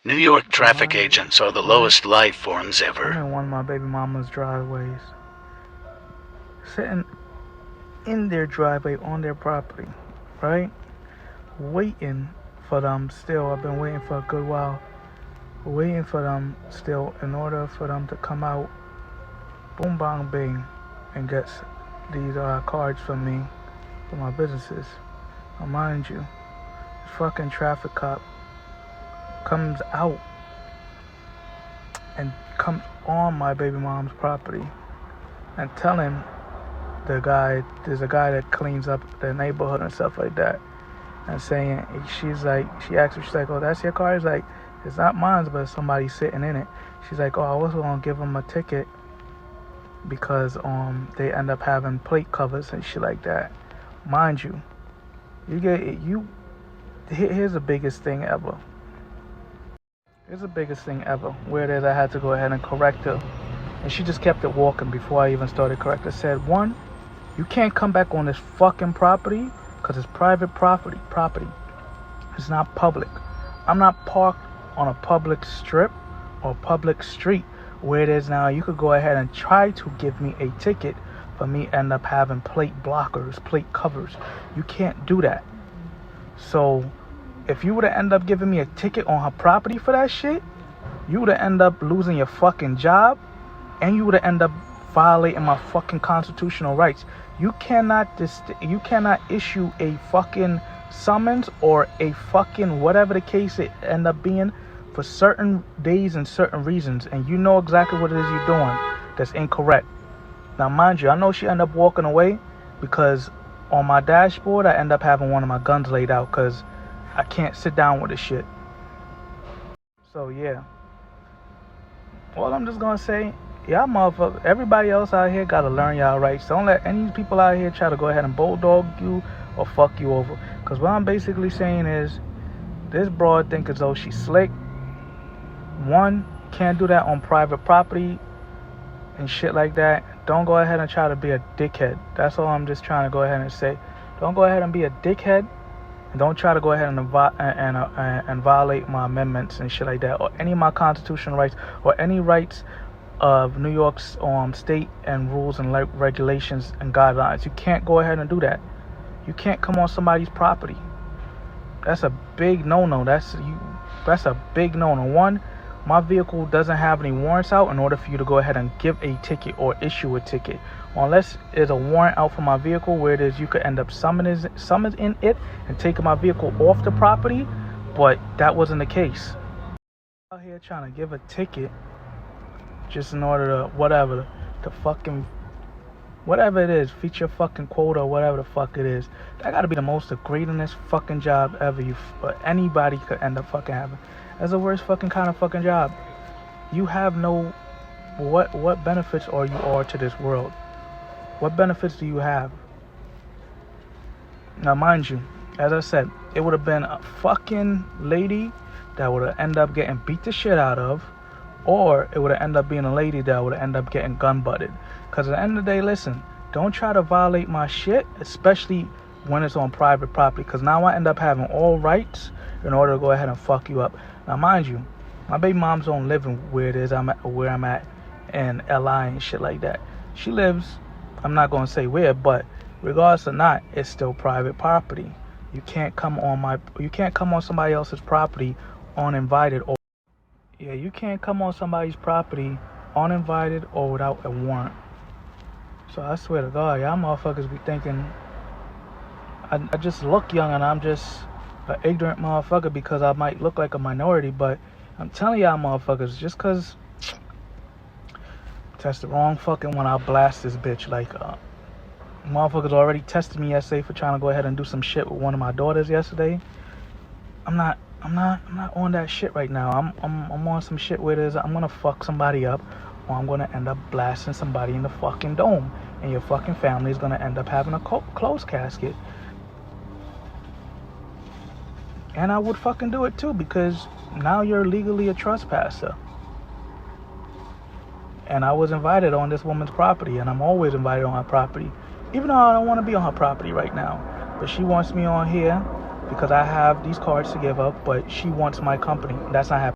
New York traffic agents are the lowest life forms ever. I'm in one of my baby mama's driveways, sitting in their driveway on their property, right? Waiting for them still. I've been waiting for a good while. Waiting for them still in order for them to come out, boom, bang, bing, and get these cards from me for my businesses. Now, mind you, this fucking traffic cop comes out and comes on my baby mom's property and telling there's a guy that cleans up the neighborhood and stuff like that, and saying, she asked him, she's like, oh, that's your car? He's like, it's not mine, but somebody's sitting in it. She's like, oh, I was gonna give him a ticket because they end up having plate covers and shit like that. Mind you, here's the biggest thing ever. Here's the biggest thing ever. Where it is, I had to go ahead and correct her, and she just kept it walking before I even started correcting. I said, one, you can't come back on this fucking property because it's private property. It's not public. I'm not parked on a public strip or public street where it is now. You could go ahead and try to give me a ticket for me end up having plate blockers, plate covers. You can't do that. So if you would have ended up giving me a ticket on her property for that shit, you would have ended up losing your fucking job, and you would have ended up violating my fucking constitutional rights. You cannot issue a fucking summons or a fucking whatever the case it end up being for certain days and certain reasons, and you know exactly what it is you're doing that's incorrect. Now, mind you, I know she ended up walking away because on my dashboard I end up having one of my guns laid out because I can't sit down with this shit. So yeah, all I'm just gonna say, y'all motherfuckers, everybody else out here gotta learn y'all rights. Don't let any people out here try to go ahead and bulldog you or fuck you over. Cause what I'm basically saying is, this broad think as though she's slick. One, can't do that on private property and shit like that. Don't go ahead and try to be a dickhead. That's all I'm just trying to go ahead and say. Don't go ahead and be a dickhead. And don't try to go ahead and violate my amendments and shit like that, or any of my constitutional rights, or any rights of New York's state and rules and regulations and guidelines. You can't go ahead and do that. You can't come on somebody's property. That's a big no-no. That's a big no-no. One, my vehicle doesn't have any warrants out in order for you to go ahead and give a ticket or issue a ticket. Unless there's a warrant out for my vehicle, where it is you could end up summoning it and taking my vehicle off the property, but that wasn't the case. Out here trying to give a ticket just in order to whatever it is, feature fucking quota or whatever the fuck it is. That gotta be the most degradingest fucking job ever anybody could end up fucking having. That's the worst fucking kind of fucking job. You have no what benefits are to this world? What benefits do you have? Now, mind you, as I said, it would have been a fucking lady that would have ended up getting beat the shit out of, or it would have ended up being a lady that would have ended up getting gun butted. Because at the end of the day, listen, don't try to violate my shit, especially when it's on private property, because now I end up having all rights in order to go ahead and fuck you up. Now, mind you, my baby mom's don't live in where I'm at in LI and shit like that. She lives, I'm not going to say where, but regardless or not, it's still private property. You can't come on somebody else's property uninvited, or you can't come on somebody's property uninvited or without a warrant. So I swear to God, y'all motherfuckers be thinking I just look young and I'm just an ignorant motherfucker because I might look like a minority, but I'm telling y'all motherfuckers, just cause that's the wrong fucking one, I'll blast this bitch. Like motherfuckers already tested me yesterday for trying to go ahead and do some shit with one of my daughters yesterday. I'm not on that shit right now. I'm on some shit where it is I'm gonna fuck somebody up, or I'm gonna end up blasting somebody in the fucking dome, and your fucking family is gonna end up having a closed casket. And I would fucking do it too, because now you're legally a trespasser. And I was invited on this woman's property, and I'm always invited on her property, even though I don't want to be on her property right now. But she wants me on here because I have these cards to give up, but she wants my company. That's not happening.